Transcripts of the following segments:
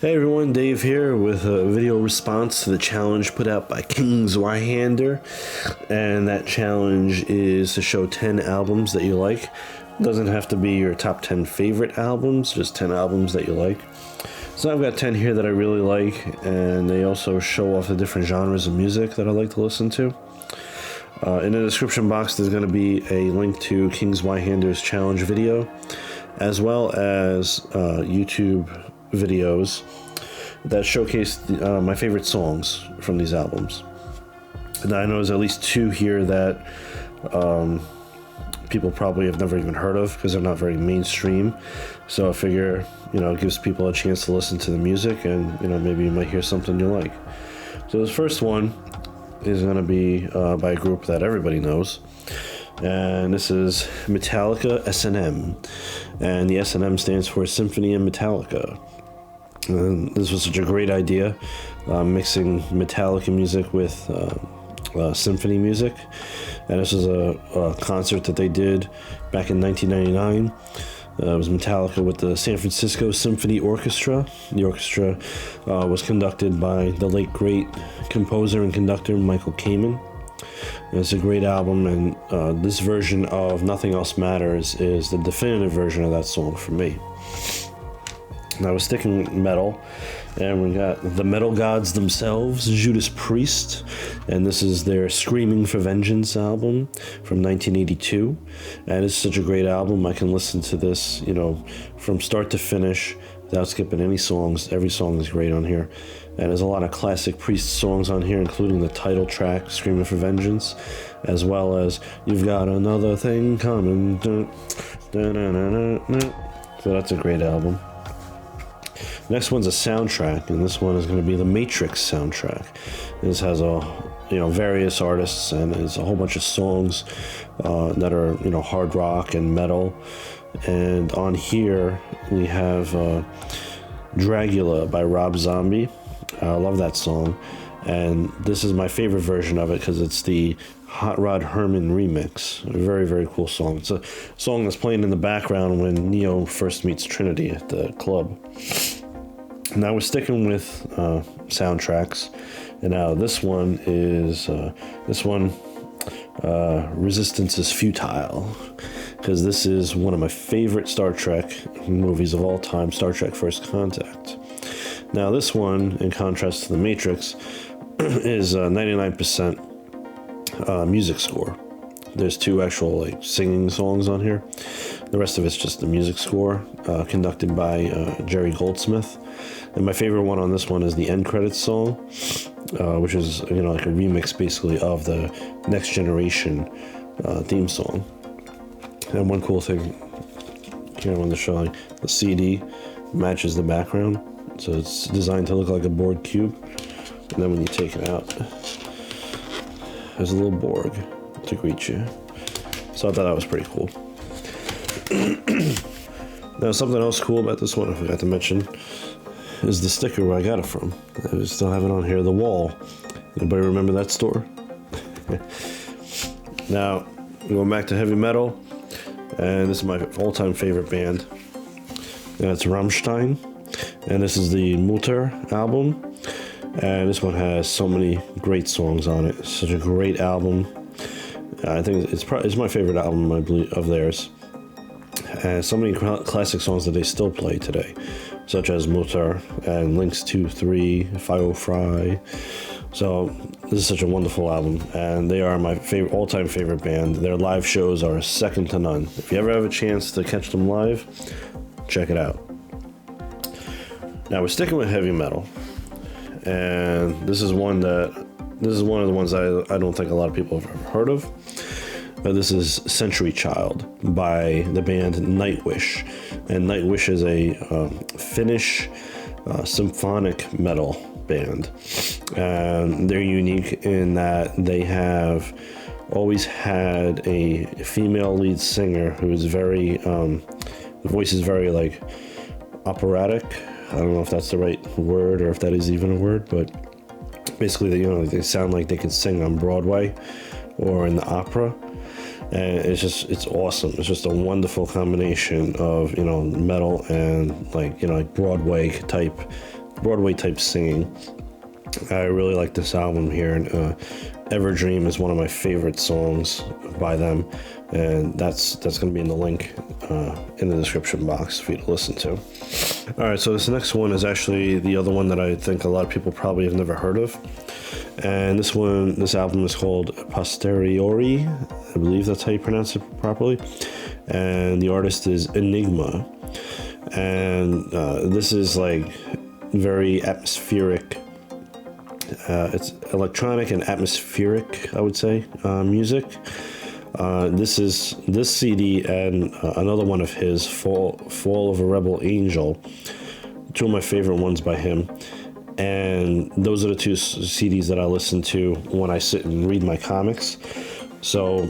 Hey everyone, Dave here with a video response to the challenge put out by King Zweihander. And that challenge is to show 10 albums that you like. It doesn't have to be your top 10 favorite albums, just 10 albums that you like. So I've got 10 here that I really like, and they also show off the different genres of music that I like to listen to. In the description box there's going to be a link to King Zweihander's challenge video, as well as YouTube videos that showcase my favorite songs from these albums. And I know there's at least two here that people probably have never even heard of because they're not very mainstream. So I figure, it gives people a chance to listen to the music, and maybe you might hear something you like. So this first one is going to be by a group that everybody knows, and this is Metallica S&M, and the S&M stands for Symphony and Metallica. And this was such a great idea, mixing Metallica music with symphony music. And this was a concert that they did back in 1999. It was Metallica with the San Francisco Symphony Orchestra. The orchestra was conducted by the late great composer and conductor Michael Kamen. And it's a great album, and this version of Nothing Else Matters is the definitive version of that song for me. Now we're sticking with metal, and we got the metal gods themselves, Judas Priest, and this is their Screaming for Vengeance album from 1982, and it's such a great album. I can listen to this, from start to finish without skipping any songs. Every song is great on here, and there's a lot of classic Priest songs on here, including the title track, Screaming for Vengeance, as well as You've Got Another Thing Coming. So that's a great album. Next one's a soundtrack, and this one is going to be the Matrix soundtrack. This has various artists, and there's a whole bunch of songs that are hard rock and metal. And on here we have Dragula by Rob Zombie. I love that song, and this is my favorite version of it because it's the Hot Rod Herman remix. A very, very cool song. It's a song that's playing in the background when Neo first meets Trinity at the club. Now we're sticking with soundtracks, and now this one is Resistance is Futile, because this is one of my favorite Star Trek movies of all time, Star Trek First Contact. Now this one, in contrast to The Matrix, is 99% music score. There's two actual singing songs on here. The rest of it's just the music score, conducted by Jerry Goldsmith. And my favorite one on this one is the end credits song, which is a remix basically of the Next Generation theme song. And one cool thing here I wanted to show, the CD matches the background, so it's designed to look like a board cube. And then when you take it out, there's a little Borg to greet you. So I thought that was pretty cool. Now something else cool about this one I forgot to mention is the sticker where I got it from. I still have it on here, The Wall. Anybody remember that store? Now, going back to heavy metal, and this is my all-time favorite band. And it's Rammstein, and this is the Mutter album. And this one has so many great songs on it. It's such a great album. I think it's my favorite album, I believe, of theirs. And so many classic songs that they still play today, such as Mutter and Links 2, 3, Fire Fry. So this is such a wonderful album, and they are my all-time favorite band. Their live shows are second to none. If you ever have a chance to catch them live, check it out. Now we're sticking with heavy metal, and this is one of the ones I don't think a lot of people have ever heard of. This is Century Child by the band Nightwish, and Nightwish is a Finnish symphonic metal band, and they're unique in that they have always had a female lead singer who is very the voice is very operatic. I don't know if that's the right word or if that is even a word, but basically they sound like they could sing on Broadway or in the opera. And it's awesome. It's just a wonderful combination of metal and like Broadway type Broadway type singing. I really like this album here, and Everdream is one of my favorite songs by them, and that's going to be in the link in the description box for you to listen to. All right, so this next one is actually the other one that I think a lot of people probably have never heard of, and this album is called Posteriori. I believe that's how you pronounce it properly, and the artist is Enigma, and this is like very atmospheric. It's electronic and atmospheric, I would say, music. This CD and another one of his, Fall of a Rebel Angel, two of my favorite ones by him. And those are the two CDs that I listen to when I sit and read my comics. So,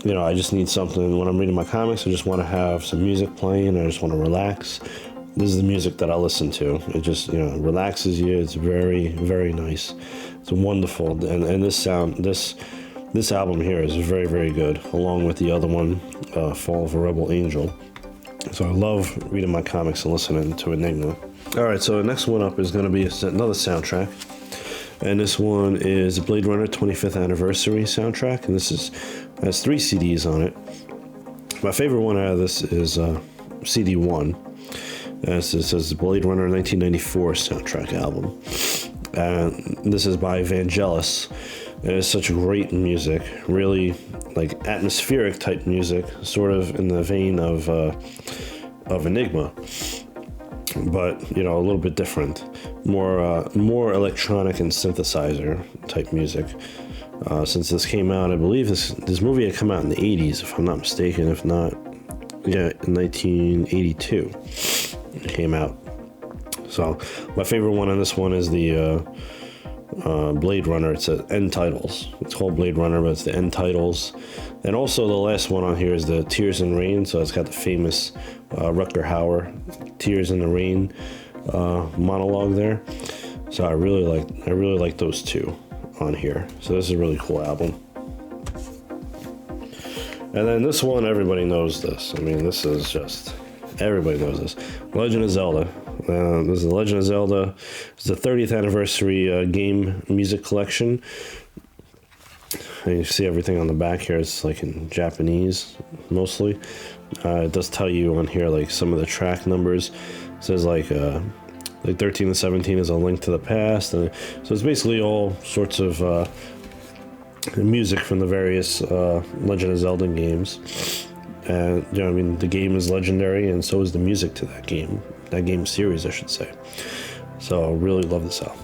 I just need something when I'm reading my comics. I just want to have some music playing. I just want to relax. This is the music that I listen to. It just, relaxes you. It's very, very nice. It's wonderful. And this album here is very, very good, along with the other one, Fall of a Rebel Angel. So I love reading my comics and listening to Enigma. All right, so the next one up is going to be another soundtrack. And this one is Blade Runner 25th Anniversary soundtrack. And this has 3 CDs on it. My favorite one out of this is CD 1. It says Blade Runner 1994 soundtrack album. And this is by Vangelis. And it's such great music, really like atmospheric type music, sort of in the vein of Enigma, but a little bit different, more electronic and synthesizer type music. Since this came out, I believe this movie had come out in the 80s, if I'm not mistaken. If not, in 1982. It came out. So my favorite one on this one is the Blade Runner. It's end titles. It's called Blade Runner, but it's the end titles. And also the last one on here is the Tears in Rain. So it's got the famous Rutger Hauer Tears in the Rain monologue there. So I really like those two on here. So this is a really cool album. And then this one, everybody knows this. I mean, this is just, everybody knows this. Legend of Zelda. This is the Legend of Zelda. It's the 30th anniversary game music collection. And you see everything on the back here. It's like in Japanese, mostly. It does tell you on here like some of the track numbers. It says like 13 and 17 is a link to the past. And so it's basically all sorts of music from the various Legend of Zelda games. And the game is legendary, and so is the music to that game series, I should say. So I really love this album.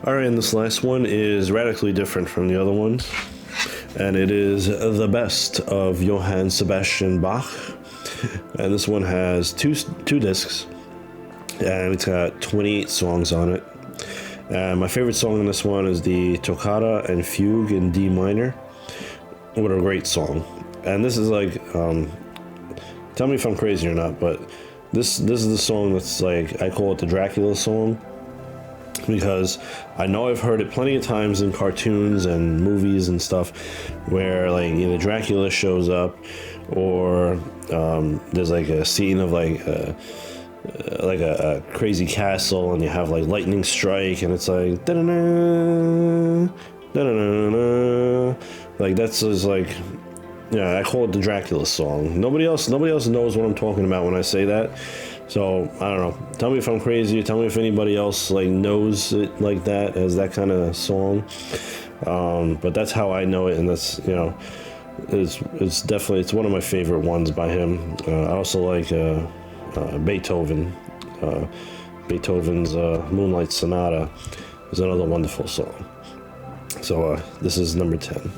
All right, and this last one is radically different from the other ones, and it is The Best of Johann Sebastian Bach. And this one has two discs, and it's got 28 songs on it. And my favorite song on this one is the Toccata and Fugue in D minor. What a great song. And this is like, tell me if I'm crazy or not, but this is the song that's like, I call it the Dragula song, because I know I've heard it plenty of times in cartoons and movies and stuff, where like either Dracula shows up, or there's like a scene of like a crazy castle, and you have like lightning strike, and it's like da-da-da, da-da-da-da. Like that's just like, I call it the Dracula song. Nobody else knows what I'm talking about when I say that. So I don't know. Tell me if I'm crazy. Tell me if anybody else like knows it like that, as that kind of song. But that's how I know it, and that's it's definitely, it's one of my favorite ones by him. I also like Beethoven. Beethoven's Moonlight Sonata is another wonderful song. So this is number 10.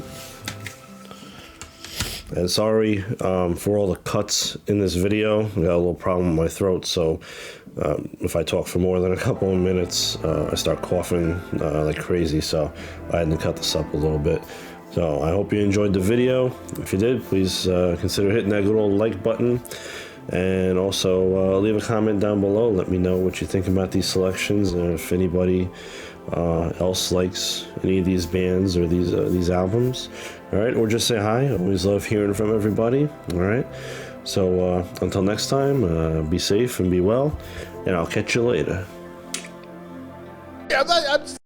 And sorry for all the cuts in this video. I got a little problem with my throat, so if I talk for more than a couple of minutes, I start coughing like crazy, so I had to cut this up a little bit. So I hope you enjoyed the video. If you did, please consider hitting that good old like button. And also leave a comment down below. Let me know what you think about these selections, and if anybody else likes any of these bands or these albums. All right, or just say hi. I always love hearing from everybody. All right, So until next time, be safe and be well, and I'll catch you later. Yeah, I'm